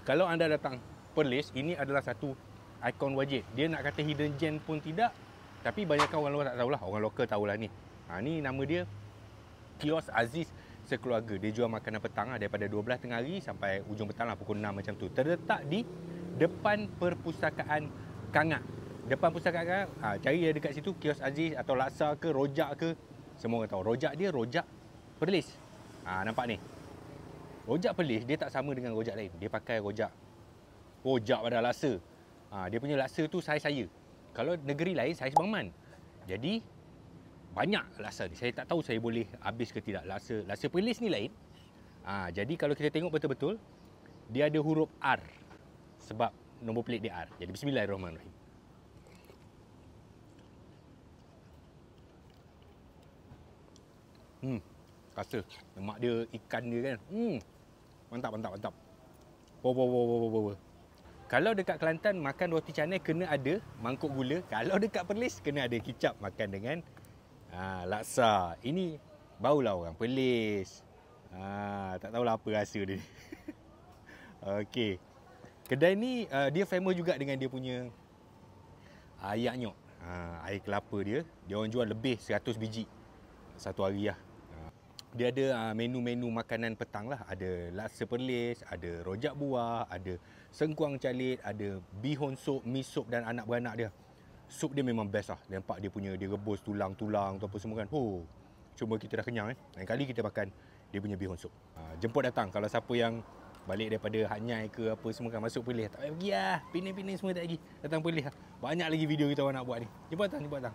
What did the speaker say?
Kalau anda datang Perlis, ini adalah satu ikon wajib. Dia nak kata hidden gem pun tidak, tapi banyak orang luar tak tahulah. Orang lokal tahulah ni. Ni nama dia Kios Aziz Sekeluarga. Dia jual makanan petang daripada 12 tengah hari sampai ujung petang lah, pukul 6 macam tu. Terletak di depan Perpustakaan Kangak. Depan Perpustakaan Kangak, cari dia dekat situ, Kios Aziz atau laksa ke, rojak ke. Semua orang tahu. Rojak dia rojak Perlis. Nampak ni. Rojak Perlis dia tak sama dengan rojak lain. Dia pakai rojak pada laksa. Dia punya laksa tu saiz saya. Kalau negeri lain saiz Bang Man. Jadi banyak laksa ni. Saya tak tahu saya boleh habis ke tidak. Laksa Perlis ni lain. Jadi kalau kita tengok betul-betul, dia ada huruf R. Sebab nombor pelik dia R. Jadi bismillahirrahmanirrahim. Rasa lemak dia, ikan dia kan. Mantap. Kalau dekat Kelantan makan roti canai kena ada mangkuk gula. Kalau dekat Perlis kena ada kicap makan dengan laksa. Ini baulah orang Perlis. Tak tahulah apa rasa dia. Okey. Kedai ni dia famous juga dengan dia punya air anyok. Air kelapa dia. Dia orang jual lebih 100 biji satu hari lah. Dia ada menu-menu makanan petang lah. Ada laksa Perlis, ada rojak buah, ada sengkuang calit, ada bihun sup, mi sup dan anak beranak dia. Sup dia memang best lah. Nampak dia punya, dia rebus tulang-tulang tu apa semua kan. Cuma kita dah kenyang kan. Lain kali kita makan dia punya bihun sup. Jemput datang kalau siapa yang balik daripada Hanyai ke apa semua kan, masuk Perlis. Tak payah pergi lah. Pining-pining semua tak pergi. Datang Perlis lah. Banyak lagi video kita orang nak buat ni. Jemput datang.